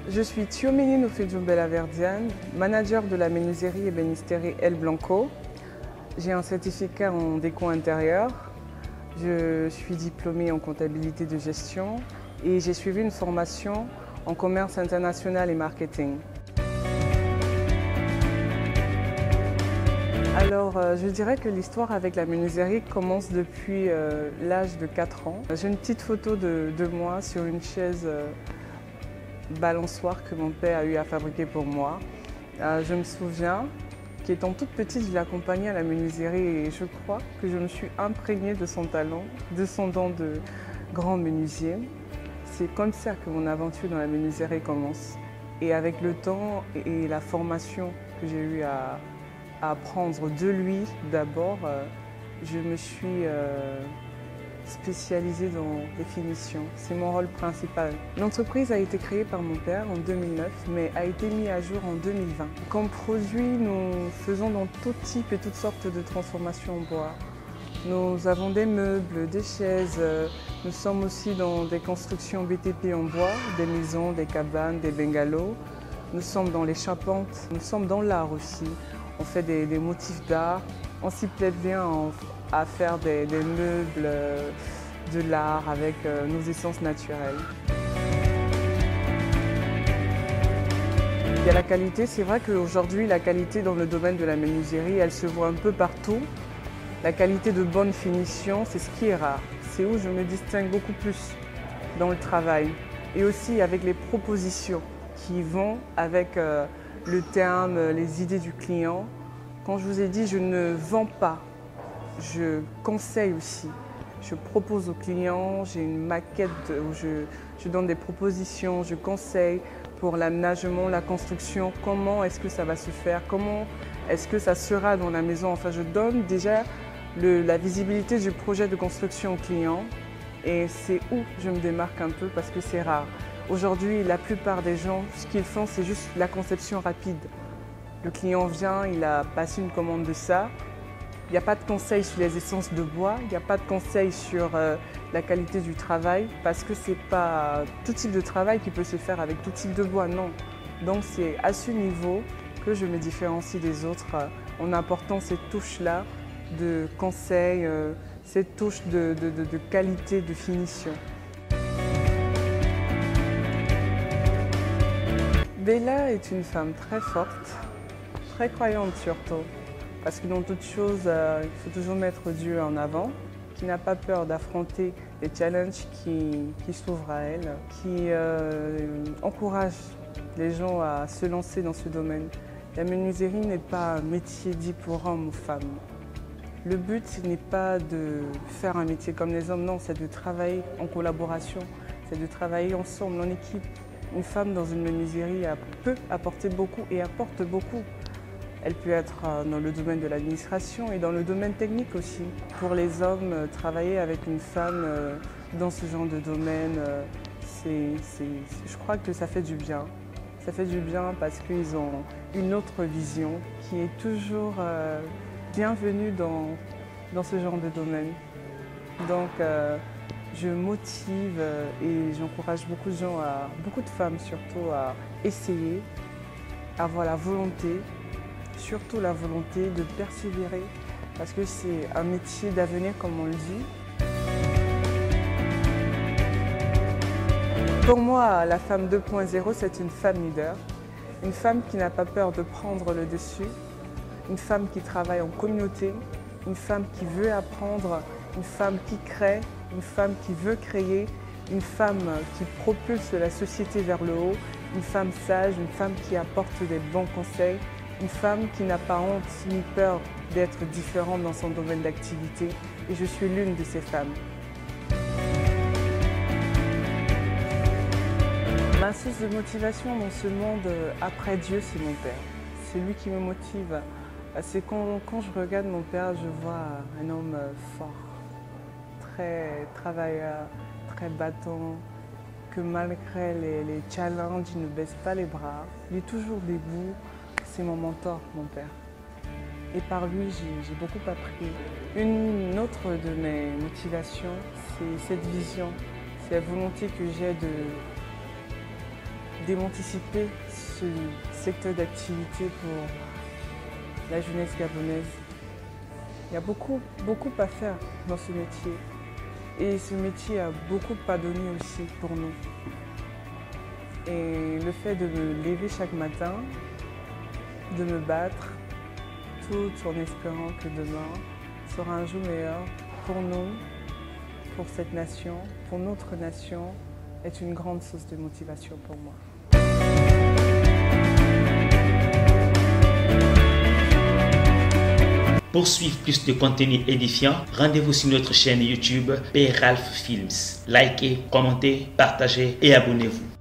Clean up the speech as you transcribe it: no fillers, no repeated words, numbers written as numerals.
Je suis Thiomini Nofedjumbela Verdiane, manager de la menuiserie ébénisterie El Blanco. J'ai un certificat en déco intérieur. Je suis diplômée en comptabilité de gestion et j'ai suivi une formation en commerce international et marketing. Alors, je dirais que l'histoire avec la menuiserie commence depuis l'âge de 4 ans. J'ai une petite photo de moi sur une chaise balançoire que mon père a eu à fabriquer pour moi. Je me souviens qu'étant toute petite, je l'accompagnais à la menuiserie et je crois que je me suis imprégnée de son talent, de son don de grand menuisier. C'est comme ça que mon aventure dans la menuiserie commence. Et avec le temps et la formation que j'ai eu à apprendre de lui d'abord, je me suis spécialisée dans les finitions. C'est mon rôle principal. L'entreprise a été créée par mon père en 2009, mais a été mise à jour en 2020. Comme produit, nous faisons dans tout type et toutes sortes de transformations en bois. Nous avons des meubles, des chaises, nous sommes aussi dans des constructions BTP en bois, des maisons, des cabanes, des bungalows. Nous sommes dans les charpentes, nous sommes dans l'art aussi. On fait des motifs d'art, on s'y plaît bien à faire des meubles, de l'art avec nos essences naturelles. Il y a la qualité, c'est vrai qu'aujourd'hui la qualité dans le domaine de la menuiserie, elle se voit un peu partout. La qualité de bonne finition, c'est ce qui est rare. C'est où je me distingue beaucoup plus dans le travail. Et aussi avec les propositions qui vont avec le terme, les idées du client. Quand je vous ai dit, je ne vends pas, je conseille aussi. Je propose aux clients, j'ai une maquette où je donne des propositions, je conseille pour l'aménagement, la construction, comment est-ce que ça va se faire, comment est-ce que ça sera dans la maison. Enfin, je donne déjà la visibilité du projet de construction au client et c'est où je me démarque un peu parce que c'est rare. Aujourd'hui, la plupart des gens, ce qu'ils font, c'est juste la conception rapide. Le client vient, il a passé une commande de ça. Il n'y a pas de conseil sur les essences de bois, il n'y a pas de conseil sur la qualité du travail parce que ce n'est pas tout type de travail qui peut se faire avec tout type de bois, non. Donc c'est à ce niveau que je me différencie des autres en apportant cette touche-là de conseil, cette touche de qualité, de finition. Bella est une femme très forte, très croyante surtout, parce que dans toute chose, il faut toujours mettre Dieu en avant, qui n'a pas peur d'affronter les challenges qui s'ouvrent à elle, qui encourage les gens à se lancer dans ce domaine. La menuiserie n'est pas un métier dit pour hommes ou femmes. Le but, ce n'est pas de faire un métier comme les hommes, non, c'est de travailler en collaboration, c'est de travailler ensemble, en équipe. Une femme dans une menuiserie peut apporter beaucoup et apporte beaucoup. Elle peut être dans le domaine de l'administration et dans le domaine technique aussi. Pour les hommes, travailler avec une femme dans ce genre de domaine, je crois que ça fait du bien. Ça fait du bien parce qu'ils ont une autre vision qui est toujours bienvenue dans ce genre de domaine. Donc, je motive et j'encourage beaucoup de gens, beaucoup de femmes surtout, à essayer, à avoir la volonté, surtout la volonté de persévérer parce que c'est un métier d'avenir comme on le dit. Pour moi, la femme 2.0, c'est une femme leader, une femme qui n'a pas peur de prendre le dessus, une femme qui travaille en communauté, une femme qui veut apprendre, une femme qui crée, une femme qui veut créer, une femme qui propulse la société vers le haut, une femme sage, une femme qui apporte des bons conseils, une femme qui n'a pas honte ni peur d'être différente dans son domaine d'activité. Et je suis l'une de ces femmes. Ma source de motivation dans ce monde après Dieu, c'est mon père. C'est lui qui me motive. C'est quand je regarde mon père, je vois un homme fort, très travailleur, très battant, que malgré les challenges, il ne baisse pas les bras. Il est toujours debout. C'est mon mentor, mon père. Et par lui, j'ai beaucoup appris. Une autre de mes motivations, c'est cette vision, c'est la volonté que j'ai démanticiper ce secteur d'activité pour la jeunesse gabonaise. Il y a beaucoup à faire dans ce métier. Et ce métier a beaucoup à donner aussi pour nous. Et le fait de me lever chaque matin, de me battre, tout en espérant que demain sera un jour meilleur pour nous, pour cette nation, pour notre nation, est une grande source de motivation pour moi. Pour suivre plus de contenu édifiant, rendez-vous sur notre chaîne YouTube P. Ralph Films. Likez, commentez, partagez et abonnez-vous.